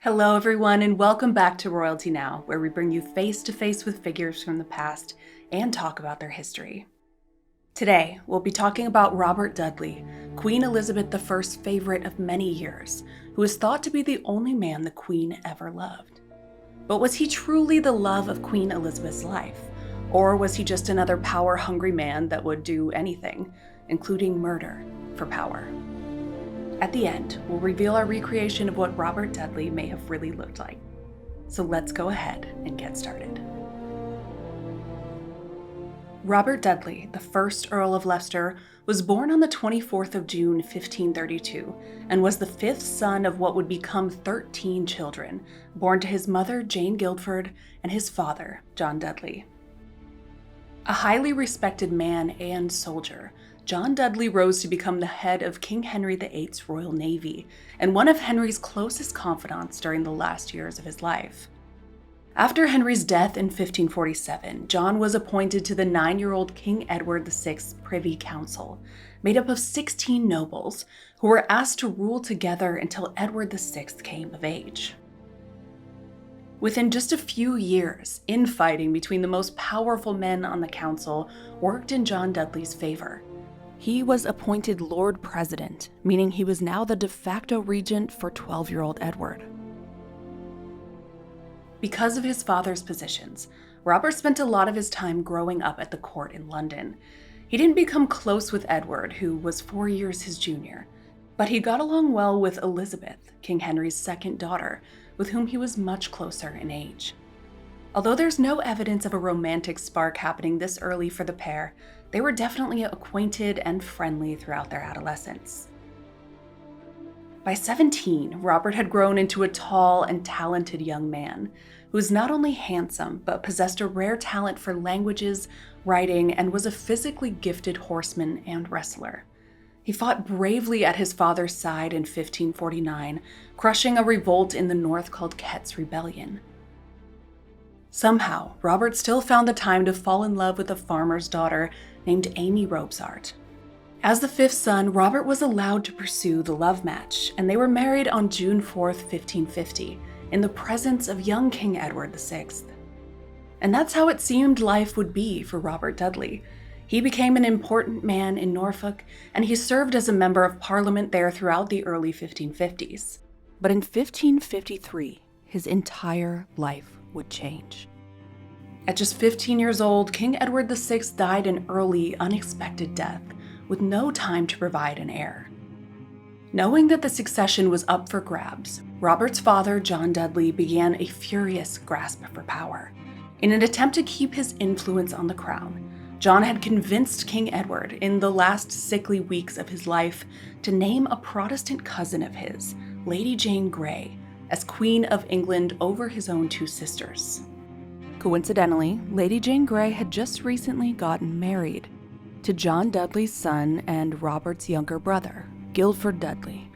Hello, everyone, and welcome back to Royalty Now, where we bring you face to face with figures from the past and talk about their history. Today, we'll be talking about Robert Dudley, Queen Elizabeth I's favorite of many years, who is thought to be the only man the Queen ever loved. But was he truly the love of Queen Elizabeth's life? Or was he just another power-hungry man that would do anything, including murder, for power? At the end, we'll reveal our recreation of what Robert Dudley may have really looked like. So let's go ahead and get started. Robert Dudley, the first Earl of Leicester, was born on the 24th of June, 1532, and was the fifth son of what would become 13 children, born to his mother, Jane Guildford, and his father, John Dudley. A highly respected man and soldier, John Dudley rose to become the head of King Henry VIII's Royal Navy and one of Henry's closest confidants during the last years of his life. After Henry's death in 1547, John was appointed to the 9-year-old King Edward VI's Privy Council, made up of 16 nobles who were asked to rule together until Edward VI came of age. Within just a few years, infighting between the most powerful men on the council worked in John Dudley's favor. He was appointed Lord President, meaning he was now the de facto regent for 12-year-old Edward. Because of his father's positions, Robert spent a lot of his time growing up at the court in London. He didn't become close with Edward, who was 4 years his junior, but he got along well with Elizabeth, King Henry's second daughter, with whom he was much closer in age. Although there's no evidence of a romantic spark happening this early for the pair, they were definitely acquainted and friendly throughout their adolescence. By 17, Robert had grown into a tall and talented young man who was not only handsome, but possessed a rare talent for languages, writing, and was a physically gifted horseman and wrestler. He fought bravely at his father's side in 1549, crushing a revolt in the north called Kett's Rebellion. Somehow, Robert still found the time to fall in love with a farmer's daughter named Amy Robsart. As the fifth son, Robert was allowed to pursue the love match, and they were married on June 4th, 1550, in the presence of young King Edward VI. And that's how it seemed life would be for Robert Dudley. He became an important man in Norfolk, and he served as a member of Parliament there throughout the early 1550s. But in 1553, his entire life would change. At just 15 years old, King Edward VI died an early, unexpected death, with no time to provide an heir. Knowing that the succession was up for grabs, Robert's father, John Dudley, began a furious grasp for power. In an attempt to keep his influence on the crown, John had convinced King Edward, in the last sickly weeks of his life, to name a Protestant cousin of his, Lady Jane Grey, as Queen of England over his own two sisters. Coincidentally, Lady Jane Grey had just recently gotten married to John Dudley's son and Robert's younger brother, Guildford Dudley.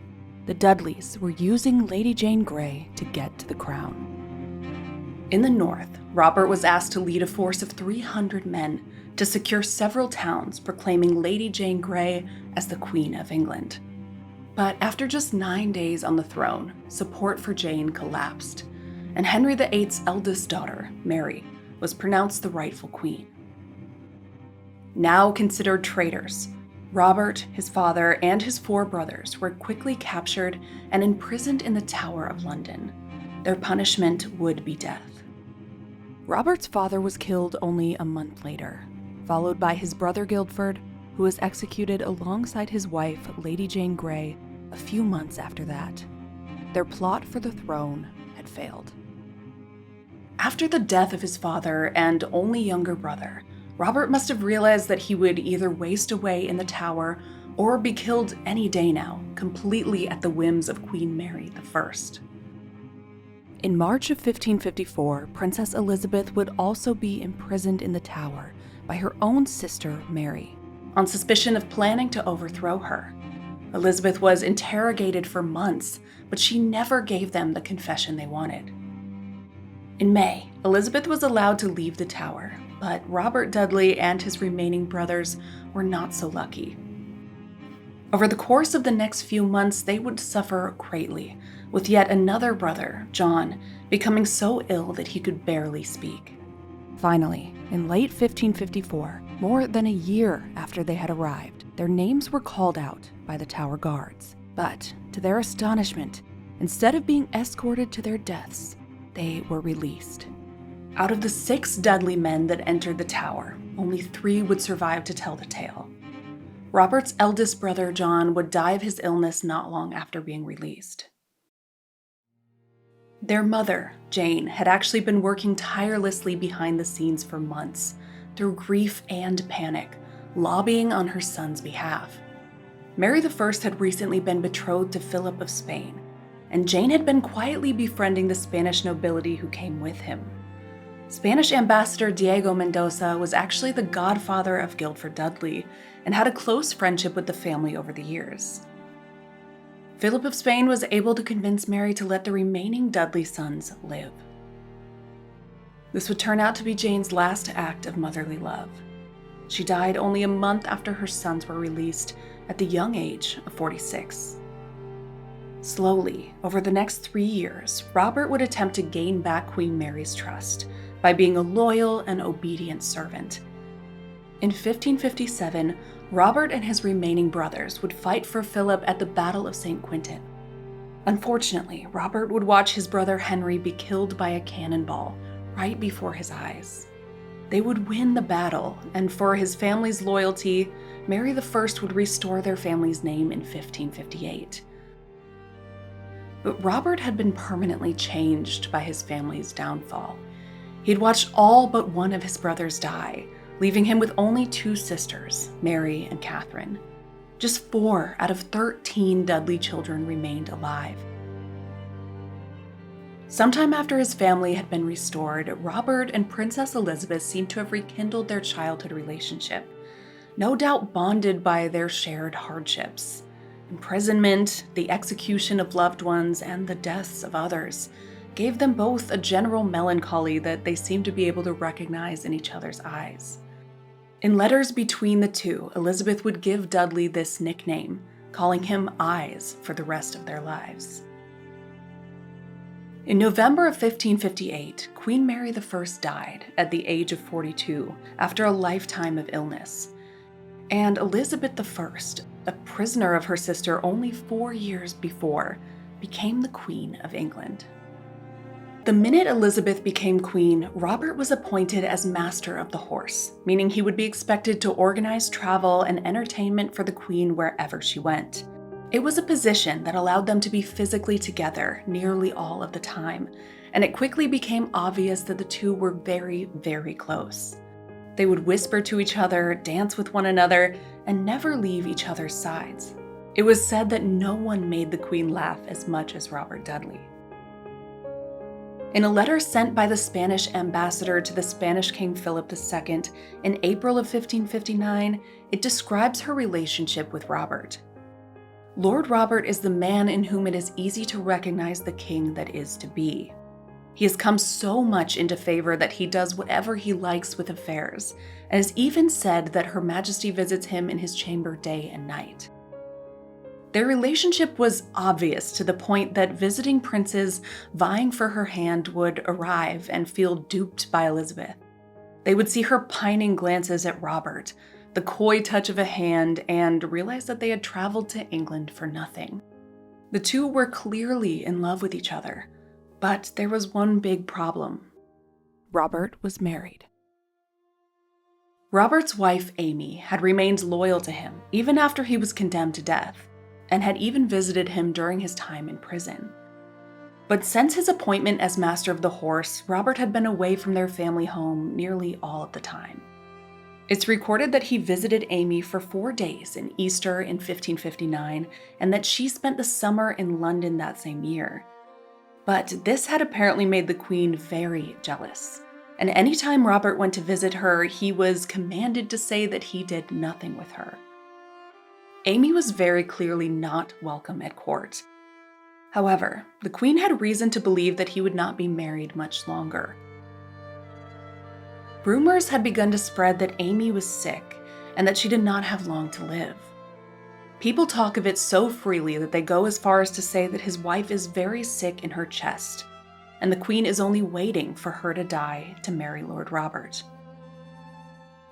The Dudleys were using Lady Jane Grey to get to the crown. In the north, Robert was asked to lead a force of 300 men to secure several towns, proclaiming Lady Jane Grey as the Queen of England. But after just 9 days on the throne, support for Jane collapsed, and Henry VIII's eldest daughter, Mary, was pronounced the rightful queen. Now considered traitors, Robert, his father, and his 4 brothers were quickly captured and imprisoned in the Tower of London. Their punishment would be death. Robert's father was killed only a month later, followed by his brother Guildford, who was executed alongside his wife, Lady Jane Grey, a few months after that. Their plot for the throne had failed. After the death of his father and only younger brother, Robert must have realized that he would either waste away in the Tower or be killed any day now, completely at the whims of Queen Mary I. In March of 1554, Princess Elizabeth would also be imprisoned in the Tower by her own sister, Mary, on suspicion of planning to overthrow her. Elizabeth was interrogated for months, but she never gave them the confession they wanted. In May, Elizabeth was allowed to leave the Tower, but Robert Dudley and his remaining brothers were not so lucky. Over the course of the next few months, they would suffer greatly, with yet another brother, John, becoming so ill that he could barely speak. Finally, in late 1554, more than a year after they had arrived, their names were called out by the Tower Guards. But, to their astonishment, instead of being escorted to their deaths, they were released. Out of the 6 Dudley men that entered the tower, only 3 would survive to tell the tale. Robert's eldest brother, John, would die of his illness not long after being released. Their mother, Jane, had actually been working tirelessly behind the scenes for months, through grief and panic, lobbying on her son's behalf. Mary I had recently been betrothed to Philip of Spain, and Jane had been quietly befriending the Spanish nobility who came with him. Spanish ambassador Diego Mendoza was actually the godfather of Guildford Dudley and had a close friendship with the family over the years. Philip of Spain was able to convince Mary to let the remaining Dudley sons live. This would turn out to be Jane's last act of motherly love. She died only a month after her sons were released at the young age of 46. Slowly, over the next 3 years, Robert would attempt to gain back Queen Mary's trust by being a loyal and obedient servant. In 1557, Robert and his remaining brothers would fight for Philip at the Battle of St. Quentin. Unfortunately, Robert would watch his brother Henry be killed by a cannonball right before his eyes. They would win the battle, and for his family's loyalty, Mary I would restore their family's name in 1558. But Robert had been permanently changed by his family's downfall. He'd watched all but one of his brothers die, leaving him with only 2 sisters, Mary and Catherine. Just 4 out of 13 Dudley children remained alive. Sometime after his family had been restored, Robert and Princess Elizabeth seemed to have rekindled their childhood relationship, no doubt bonded by their shared hardships. Imprisonment, the execution of loved ones, and the deaths of others gave them both a general melancholy that they seemed to be able to recognize in each other's eyes. In letters between the two, Elizabeth would give Dudley this nickname, calling him Eyes for the rest of their lives. In November of 1558, Queen Mary I died at the age of 42 after a lifetime of illness. And Elizabeth I, a prisoner of her sister only 4 years before, became the Queen of England. The minute Elizabeth became queen, Robert was appointed as Master of the Horse, meaning he would be expected to organize travel and entertainment for the Queen wherever she went. It was a position that allowed them to be physically together nearly all of the time, and it quickly became obvious that the two were very, very close. They would whisper to each other, dance with one another, and never leave each other's sides. It was said that no one made the Queen laugh as much as Robert Dudley. In a letter sent by the Spanish ambassador to the Spanish King Philip II in April of 1559, it describes her relationship with Robert. Lord Robert is the man in whom it is easy to recognize the king that is to be. He has come so much into favor that he does whatever he likes with affairs, and has even said that Her Majesty visits him in his chamber day and night. Their relationship was obvious to the point that visiting princes vying for her hand would arrive and feel duped by Elizabeth. They would see her pining glances at Robert, the coy touch of a hand, and realize that they had traveled to England for nothing. The two were clearly in love with each other, but there was one big problem. Robert was married. Robert's wife, Amy, had remained loyal to him even after he was condemned to death, and had even visited him during his time in prison. But since his appointment as Master of the Horse, Robert had been away from their family home nearly all of the time. It's recorded that he visited Amy for 4 days in Easter in 1559, and that she spent the summer in London that same year. But this had apparently made the Queen very jealous, and anytime Robert went to visit her, he was commanded to say that he did nothing with her. Amy was very clearly not welcome at court. However, the Queen had reason to believe that he would not be married much longer. Rumors had begun to spread that Amy was sick and that she did not have long to live. People talk of it so freely that they go as far as to say that his wife is very sick in her chest, and the Queen is only waiting for her to die to marry Lord Robert.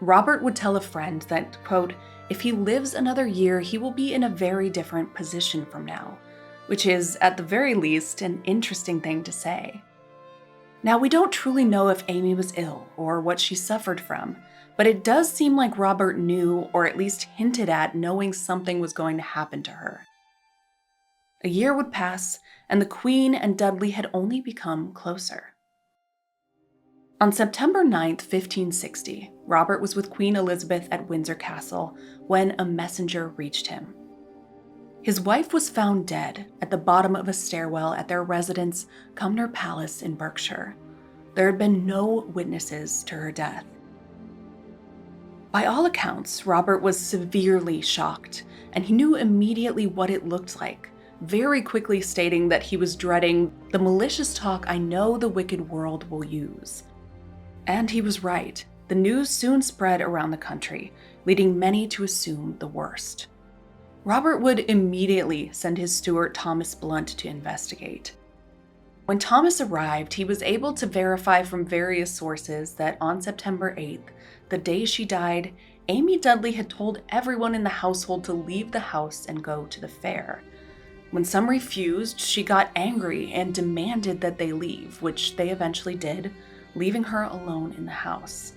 Robert would tell a friend that, quote, if he lives another year, he will be in a very different position from now, which is, at the very least, an interesting thing to say. Now, we don't truly know if Amy was ill or what she suffered from, but it does seem like Robert knew, or at least hinted at, knowing something was going to happen to her. A year would pass, and the Queen and Dudley had only become closer. On September 9th, 1560, Robert was with Queen Elizabeth at Windsor Castle when a messenger reached him. His wife was found dead at the bottom of a stairwell at their residence, Cumnor Palace in Berkshire. There had been no witnesses to her death. By all accounts, Robert was severely shocked, and he knew immediately what it looked like, very quickly stating that he was dreading the malicious talk I know the wicked world will use. And he was right. The news soon spread around the country, leading many to assume the worst. Robert would immediately send his steward Thomas Blunt to investigate. When Thomas arrived, he was able to verify from various sources that on September 8th, the day she died, Amy Dudley had told everyone in the household to leave the house and go to the fair. When some refused, she got angry and demanded that they leave, which they eventually did, leaving her alone in the house.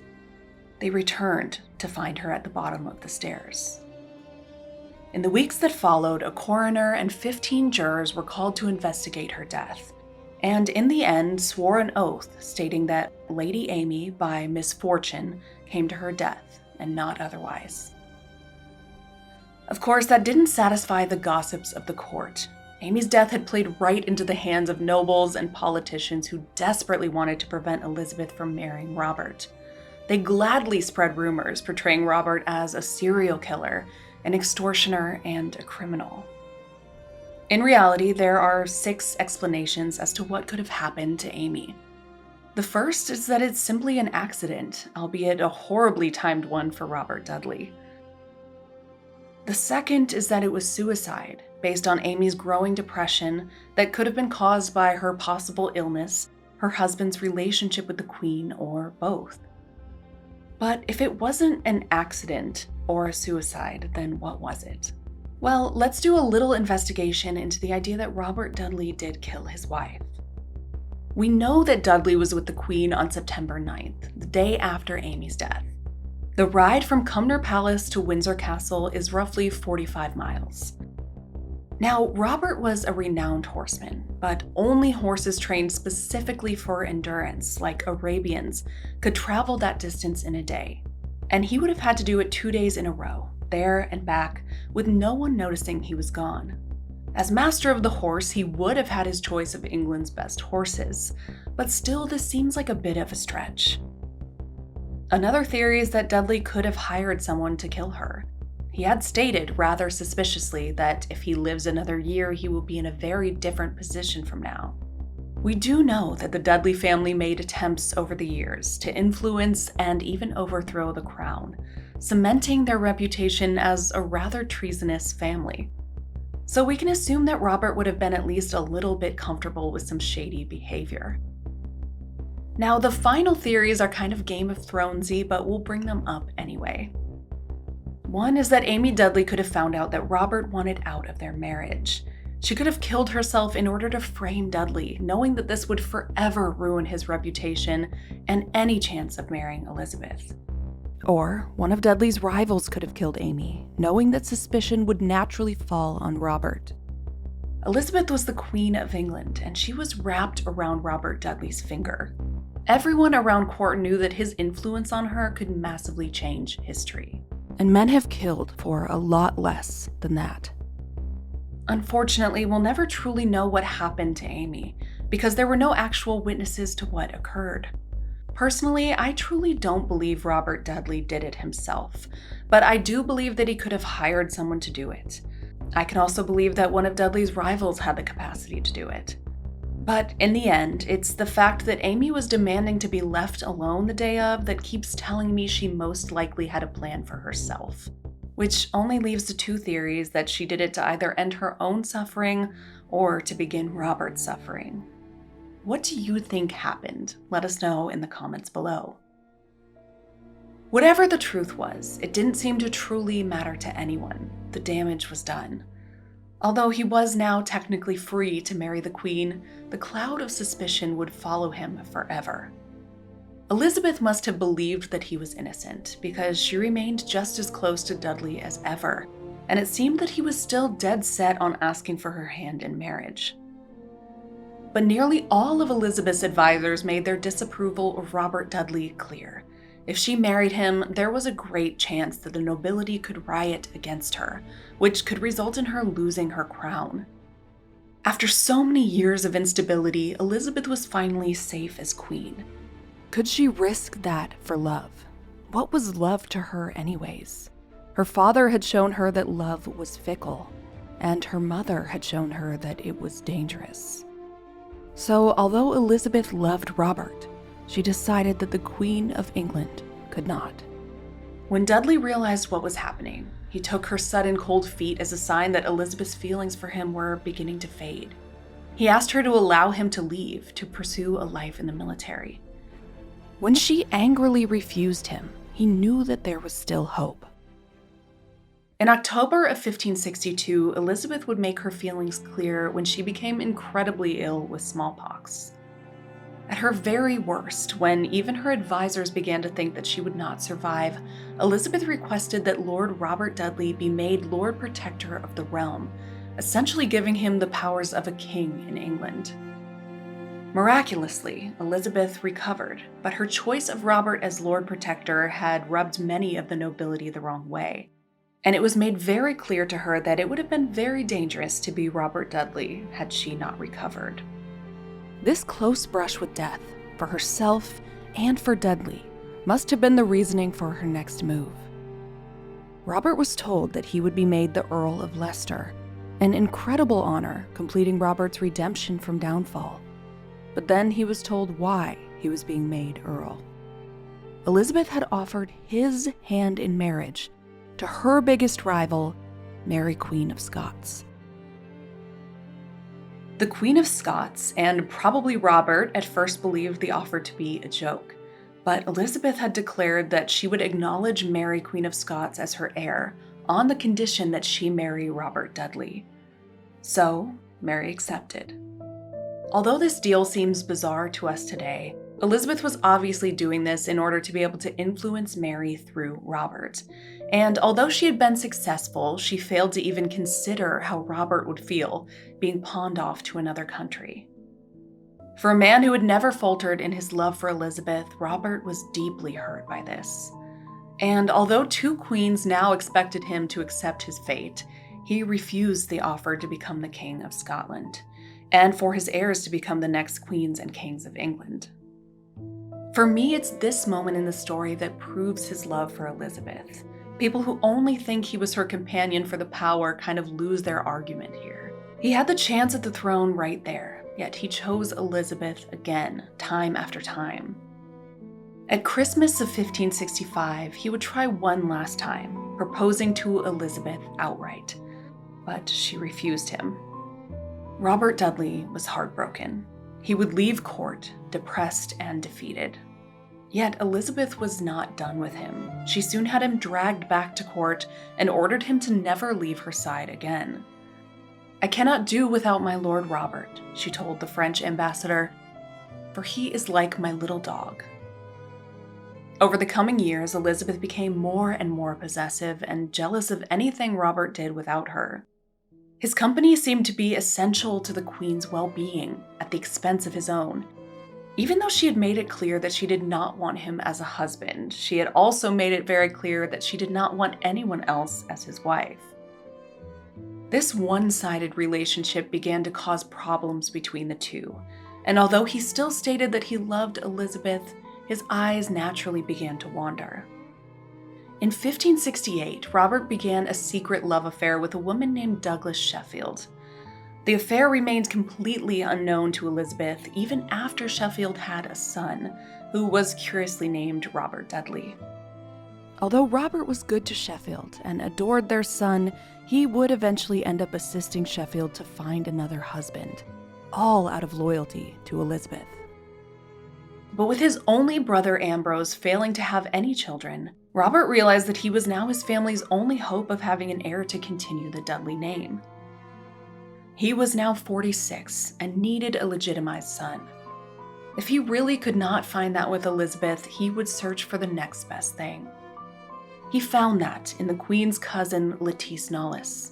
They returned to find her at the bottom of the stairs. In the weeks that followed, a coroner and 15 jurors were called to investigate her death, and in the end swore an oath stating that Lady Amy, by misfortune, came to her death and not otherwise. Of course, that didn't satisfy the gossips of the court. Amy's death had played right into the hands of nobles and politicians who desperately wanted to prevent Elizabeth from marrying Robert. They gladly spread rumors portraying Robert as a serial killer, an extortioner, and a criminal. In reality, there are 6 explanations as to what could have happened to Amy. The first is that it's simply an accident, albeit a horribly timed one for Robert Dudley. The second is that it was suicide, based on Amy's growing depression that could have been caused by her possible illness, her husband's relationship with the Queen, or both. But if it wasn't an accident or a suicide, then what was it? Well, let's do a little investigation into the idea that Robert Dudley did kill his wife. We know that Dudley was with the Queen on September 9th, the day after Amy's death. The ride from Cumnor Palace to Windsor Castle is roughly 45 miles. Now, Robert was a renowned horseman, but only horses trained specifically for endurance, like Arabians, could travel that distance in a day. And he would have had to do it 2 days in a row, there and back, with no one noticing he was gone. As master of the horse, he would have had his choice of England's best horses, but still this seems like a bit of a stretch. Another theory is that Dudley could have hired someone to kill her. He had stated rather suspiciously that if he lives another year, he will be in a very different position from now. We do know that the Dudley family made attempts over the years to influence and even overthrow the crown, cementing their reputation as a rather treasonous family. So we can assume that Robert would have been at least a little bit comfortable with some shady behavior. Now, the final theories are kind of Game of Thronesy, but we'll bring them up anyway. One is that Amy Dudley could have found out that Robert wanted out of their marriage. She could have killed herself in order to frame Dudley, knowing that this would forever ruin his reputation and any chance of marrying Elizabeth. Or one of Dudley's rivals could have killed Amy, knowing that suspicion would naturally fall on Robert. Elizabeth was the Queen of England, and she was wrapped around Robert Dudley's finger. Everyone around court knew that his influence on her could massively change history. And men have killed for a lot less than that. Unfortunately, we'll never truly know what happened to Amy, because there were no actual witnesses to what occurred. Personally, I truly don't believe Robert Dudley did it himself, but I do believe that he could have hired someone to do it. I can also believe that one of Dudley's rivals had the capacity to do it. But in the end, it's the fact that Amy was demanding to be left alone the day of that keeps telling me she most likely had a plan for herself. which only leaves the two theories that she did it to either end her own suffering or to begin Robert's suffering. What do you think happened? Let us know in the comments below. Whatever the truth was, it didn't seem to truly matter to anyone. The damage was done. Although he was now technically free to marry the Queen, the cloud of suspicion would follow him forever. Elizabeth must have believed that he was innocent because she remained just as close to Dudley as ever, and it seemed that he was still dead set on asking for her hand in marriage. But nearly all of Elizabeth's advisors made their disapproval of Robert Dudley clear. If she married him, there was a great chance that the nobility could riot against her, which could result in her losing her crown. After so many years of instability, Elizabeth was finally safe as queen. Could she risk that for love? What was love to her anyways? Her father had shown her that love was fickle, and her mother had shown her that it was dangerous. So although Elizabeth loved Robert, she decided that the Queen of England could not. When Dudley realized what was happening, he took her sudden cold feet as a sign that Elizabeth's feelings for him were beginning to fade. He asked her to allow him to leave to pursue a life in the military. When she angrily refused him, he knew that there was still hope. In October of 1562, Elizabeth would make her feelings clear when she became incredibly ill with smallpox. At her very worst, when even her advisors began to think that she would not survive, Elizabeth requested that Lord Robert Dudley be made Lord Protector of the realm, essentially giving him the powers of a king in England. Miraculously, Elizabeth recovered, but her choice of Robert as Lord Protector had rubbed many of the nobility the wrong way, and it was made very clear to her that it would have been very dangerous to be Robert Dudley had she not recovered. This close brush with death, for herself and for Dudley, must have been the reasoning for her next move. Robert was told that he would be made the Earl of Leicester, an incredible honor completing Robert's redemption from downfall. But then he was told why he was being made Earl. Elizabeth had offered his hand in marriage to her biggest rival, Mary Queen of Scots. The Queen of Scots, and probably Robert, at first believed the offer to be a joke, but Elizabeth had declared that she would acknowledge Mary Queen of Scots as her heir on the condition that she marry Robert Dudley. So, Mary accepted. Although this deal seems bizarre to us today, Elizabeth was obviously doing this in order to be able to influence Mary through Robert. And although she had been successful, she failed to even consider how Robert would feel being pawned off to another country. For a man who had never faltered in his love for Elizabeth, Robert was deeply hurt by this. And although two queens now expected him to accept his fate, he refused the offer to become the King of Scotland, and for his heirs to become the next queens and kings of England. For me, it's this moment in the story that proves his love for Elizabeth. People who only think he was her companion for the power kind of lose their argument here. He had the chance at the throne right there, yet he chose Elizabeth again, time after time. At Christmas of 1565, he would try one last time, proposing to Elizabeth outright, but she refused him. Robert Dudley was heartbroken. He would leave court, depressed and defeated. Yet Elizabeth was not done with him. She soon had him dragged back to court and ordered him to never leave her side again. "I cannot do without my Lord Robert," she told the French ambassador, "for he is like my little dog." Over the coming years, Elizabeth became more and more possessive and jealous of anything Robert did without her. His company seemed to be essential to the Queen's well-being at the expense of his own. Even though she had made it clear that she did not want him as a husband, she had also made it very clear that she did not want anyone else as his wife. This one-sided relationship began to cause problems between the two, and although he still stated that he loved Elizabeth, his eyes naturally began to wander. In 1568, Robert began a secret love affair with a woman named Douglas Sheffield. The affair remained completely unknown to Elizabeth even after Sheffield had a son, who was curiously named Robert Dudley. Although Robert was good to Sheffield and adored their son, he would eventually end up assisting Sheffield to find another husband, all out of loyalty to Elizabeth. But with his only brother Ambrose failing to have any children, Robert realized that he was now his family's only hope of having an heir to continue the Dudley name. He was now 46 and needed a legitimized son. If he really could not find that with Elizabeth, he would search for the next best thing. He found that in the Queen's cousin, Lettice Knollys.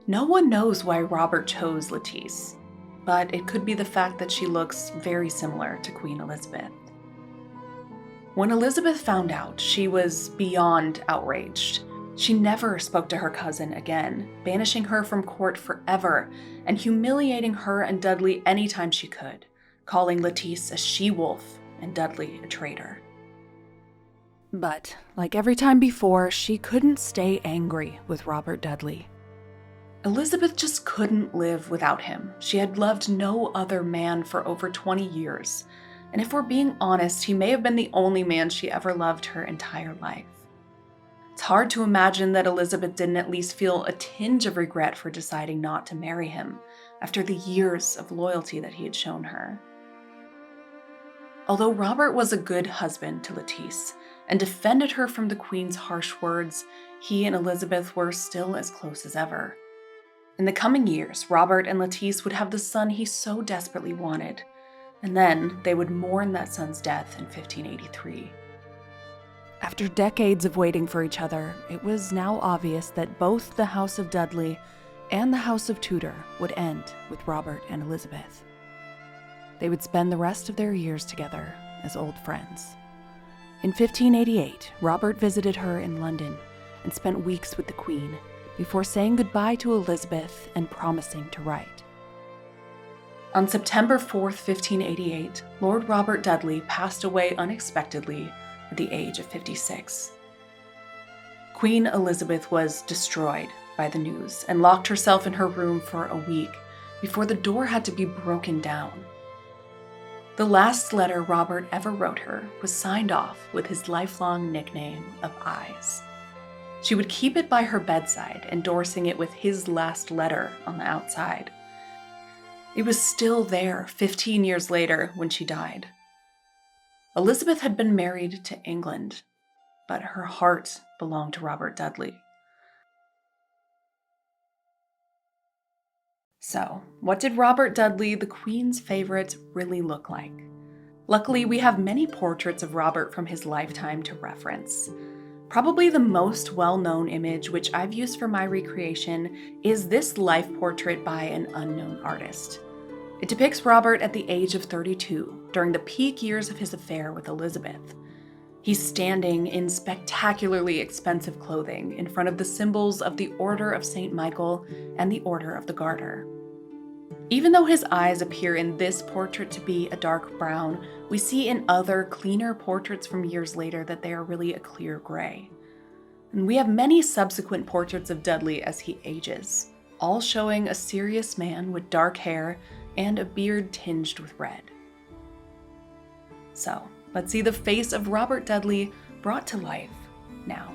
No one knows why Robert chose Lettice, but it could be the fact that she looks very similar to Queen Elizabeth. When Elizabeth found out, she was beyond outraged. She never spoke to her cousin again, banishing her from court forever and humiliating her and Dudley anytime she could, calling Lettice a she-wolf and Dudley a traitor. But, like every time before, she couldn't stay angry with Robert Dudley. Elizabeth just couldn't live without him. She had loved no other man for over 20 years, and if we're being honest, he may have been the only man she ever loved her entire life. It's hard to imagine that Elizabeth didn't at least feel a tinge of regret for deciding not to marry him after the years of loyalty that he had shown her. Although Robert was a good husband to Lettice and defended her from the Queen's harsh words, he and Elizabeth were still as close as ever. In the coming years, Robert and Lettice would have the son he so desperately wanted, and then they would mourn that son's death in 1583. After decades of waiting for each other, it was now obvious that both the House of Dudley and the House of Tudor would end with Robert and Elizabeth. They would spend the rest of their years together as old friends. In 1588, Robert visited her in London and spent weeks with the Queen before saying goodbye to Elizabeth and promising to write. On September 4th, 1588, Lord Robert Dudley passed away unexpectedly at the age of 56. Queen Elizabeth was destroyed by the news and locked herself in her room for a week before the door had to be broken down. The last letter Robert ever wrote her was signed off with his lifelong nickname of Eyes. She would keep it by her bedside, endorsing it with his last letter on the outside. It was still there 15 years later when she died. Elizabeth had been married to England, but her heart belonged to Robert Dudley. So, what did Robert Dudley, the Queen's favorite, really look like? Luckily, we have many portraits of Robert from his lifetime to reference. Probably the most well-known image, which I've used for my recreation, is this life portrait by an unknown artist. It depicts Robert at the age of 32, during the peak years of his affair with Elizabeth. He's standing in spectacularly expensive clothing in front of the symbols of the Order of St. Michael and the Order of the Garter. Even though his eyes appear in this portrait to be a dark brown, we see in other, cleaner portraits from years later that they are really a clear gray. And we have many subsequent portraits of Dudley as he ages, all showing a serious man with dark hair and a beard tinged with red. So, let's see the face of Robert Dudley brought to life now.